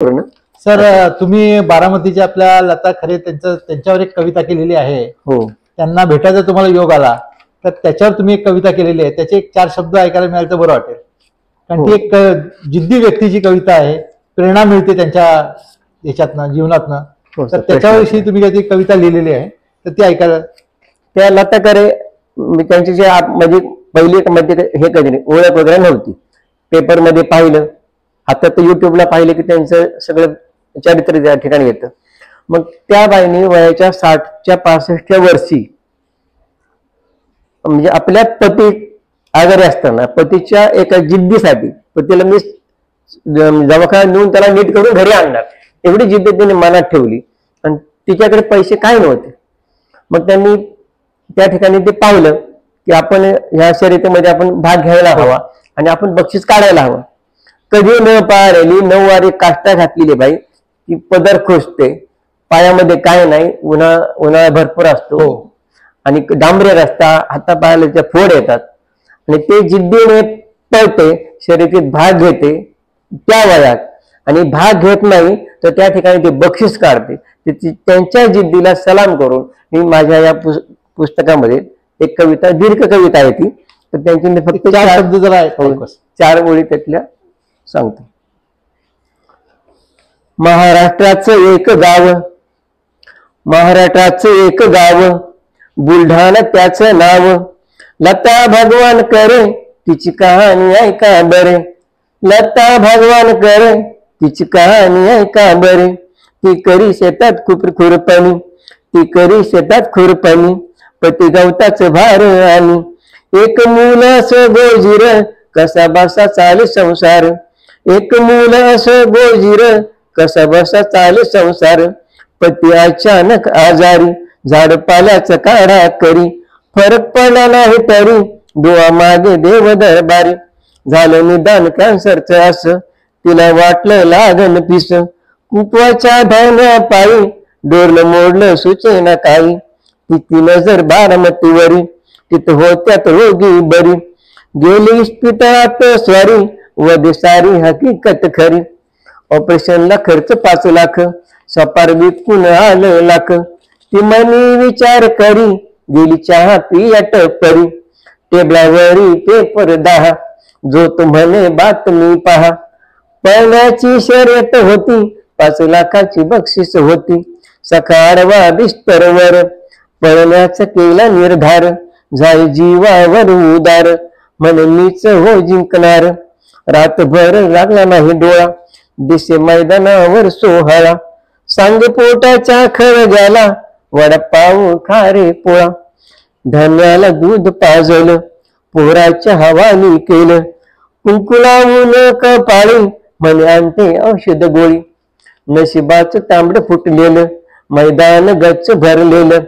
पूर्ण सर तुम्ही बारामतीच्या आपल्या लता खरे त्यांच्यावर एक कविता केलेली आहे. हो, त्यांना भेटायचा तुम्हाला योग आला तर त्याच्यावर तुम्ही एक कविता केलेली आहे. त्याचे एक 4 शब्द ऐकायला मिळाले तर बरं वाटेल. कारण ती एक जिद्दी व्यक्तीची कविता आहे. प्रेरणा मिळते त्यांच्या याच्यातनं, जीवनातनं. तर त्याच्याविषयी तुम्ही काही कविता लिहिलेली आहे तर ती ऐकायला. त्या लता खरे मी त्यांची जे म्हणजे पहिली मध्ये हे कधी ओळख वगैरे नव्हती. पेपरमध्ये पाहिलं, आता तर युट्यूबला पाहिलं की त्यांचं सगळं चरित्र त्या ठिकाणी येतं. मग त्या बाईने वयाच्या 60च्या 65व्या वर्षी म्हणजे आपल्या पती आजारी असताना पतीच्या एका जिद्दीसाठी पतीला मी दवाखान्यात नेऊन त्याला नीट करून घरी आणणार एवढी जिद्द तिने मनात ठेवली. आणि तिच्याकडे पैसे काय नव्हते. मग त्यांनी त्या ठिकाणी ते पाहिलं की आपण ह्या शर्यतीमध्ये आपण भाग घ्यायला हवा आणि आपण बक्षीस काढायला हवं. कधी न पाहिलेली 9 वारी काष्टा घातलेली बाई ती पदर खोचते, पायामध्ये काय नाही, उन्हाळा भरपूर असतो आणि डांबरे रस्ता, हातापायाला फोड येतात आणि ते जिद्दीने पळते, शर्यतीत भाग घेते त्या वयात आणि भाग घेत नाही तर त्या ठिकाणी ते बक्षीस काढते. त्यांच्या जिद्दीला सलाम करून मी माझ्या या पुस्तकामध्ये एक कविता, दीर्घ कविता आहे ती, तर त्यांची मी फक्त 4 शब्द जरा 4 ओळी त्यातल्या सांगतो. महाराष्ट्राचं एक गाव, महाराष्ट्राचं एक गाव, बुलढाणा त्याचं नाव, लता भगवान करे तिची कहाणी ऐका बरे, लता भगवान करे तिची कहाणी ऐका बरे. ती करी शेतात खुरपणी, ती करी शेतात खुरपणी, पती गवताचं भार आणि एक मूल असं गोजीर, कसा बसा चाल संसार, एक मूल असं गोजीर, कसा बसा चाल संसार. पती अचानक आजारी, झाडपाल्याचा काढा करी, फरक पडला नाही तरी दुआ मागे देव दरबारी. झालं निदान कॅन्सरचं असं, तिला वाटलं लागन पिस, कुपवाच्या धावण्या पायी डोरलं मोडलं सुचेना काही. तिची नजर बारामतीवरी, तिथं होत्यात रोगी बरी, गेली इस्पितळात स्वारी, वदे सारी हकीकत खरी. ऑपरेशनला खर्च 5 लाख, सपार विकून आलं लाख. ती मनी विचार करी, गेली चहा पियाट परी, टेबलावरी पेपर 10, जो तुम्हाला बातमी पहा. पळण्याची शर्यत होती, 5 लाखाची बक्षीस होती, सकाळवा बिस्तरवर पळण्याचा केला निर्धार, जाय जीवावर उदार, म्हणून मीच हो जिंकणार. रातभर लागला नाही डोळा, दिसे मैदानावर सोहळा, सांग पोटाच्या खळग्याला वडापाव खारे पोळा. धान्याला दूध पाजलं, पोराच्या हवाली केलं, कुंकुलावून कपाळी म्हणे आणते औषध गोळी. नशिबाचं तांबड फुटलेलं, मैदान गच्च भरलेलं,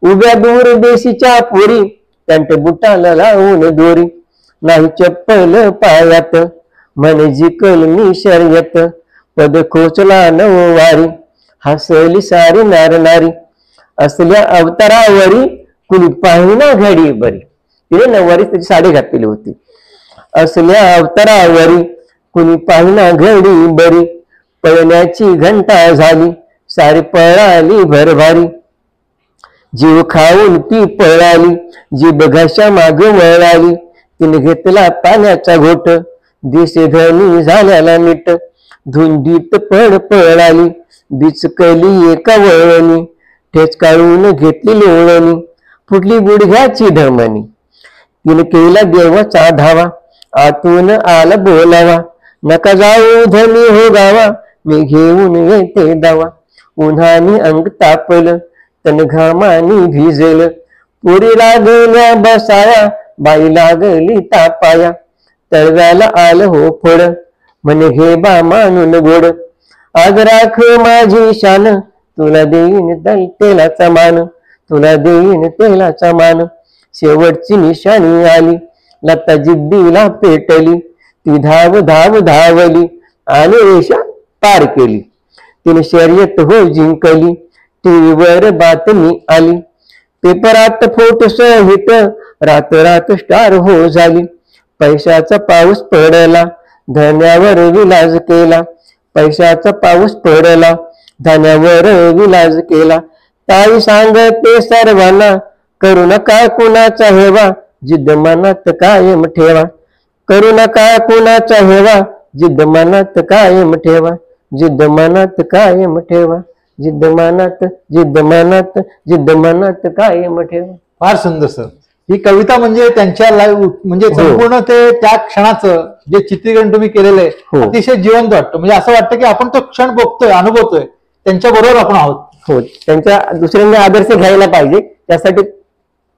उभ्या दूर देशीच्या पोरी, त्यांच्या बुटाला लावून दोरी. नाही चप्पल पायात, म्हणे जिकल मी शर्यत, पद खोचला नववारी, हसली सारी नारनारी. असल्या अवतारावरी कुणी पाहिना घडी बरी. तिने 9 वारी त्याची साडी घातलेली होती. असल्या अवतारावरी कुणी पाहिना घडी बरी, पळण्याची घंटा झाली, सारी पळाली भरभारी. जीव खाऊन ती पळाली, जीभ घाशा माग वळाली, तिने घेतला पाण्याचा घोट, दिसे धनी झाल्याला नीट. धुंदीत पळाली, बिचकली एका वळणी, ठेच काढून घेतली लोळणी, फुटली गुडघ्याची धमनी. तिने केला देवाचा धावा, आतून आला बोलावा, नका जाऊ धनी हो गावा, मी घेऊन येते दावा. उन्हाने अंग तापलं, तन घामानी भिजलं, पुरी लागल्या बसाया, बाई लागली तापाया. तळव्याला आलं हो फळ, म्हणे हे बा मानून गोड, आज राख माझी शान, तुला देईन तेलाचा मान, तुला देईन तेलाचा मान. शेवटची निशाणी आली, लता जिद्दीला पेटली, ती धावली आणि रेषा पार केली. तिने शर्यत हो जिंकली, टीव्हीवर बातमी आली, पेपरात फोटो सहित, रात स्टार हो झाली. पैशाचा पाऊस पडला, धन्यावर विलास केला, पैशाचा पाऊस पडला, धान्यावर विलाज केला. ताई सांगते सर्वांना, करू नका कुणाचा हेवा, जिद्द मनात कायम ठेवा. करू नका कुणाचा हेवा, जिद्द मनात कायम ठेवा. जिद्द मनात कायम ठेवा. जिद्द मनात, जिद्द मनात, जिद्द मनात कायम ठेवा. फार सुंदर सर. ही कविता म्हणजे त्यांच्या लाईव्ह म्हणजे संपूर्ण ते त्या क्षणाचं जे चित्रीकरण तुम्ही केलेलं आहे अतिशय जिवंत वाटतं. म्हणजे असं वाटतं की आपण तो क्षण बघतोय, अनुभवतोय, त्यांच्या बरोबर आपण आहोत. हो, त्यांच्या दुसऱ्यांनी आदर्श घ्यायला पाहिजे, त्यासाठी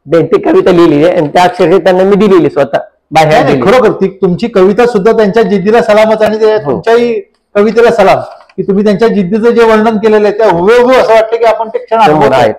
ती कविता लिहिली आहे आणि त्या अक्षरशः त्यांना मी दिलेली स्वतः बाहेर. खरोखर ती तुमची कविता सुद्धा त्यांच्या जिद्दीला सलामच आणि तुमच्याही कवितेला सलाम की तुम्ही त्यांच्या जिद्दीचं जे वर्णन केलेलं आहे त्या हुबेहूब असं वाटतं की आपण ते क्षण अनुभवत आहेत.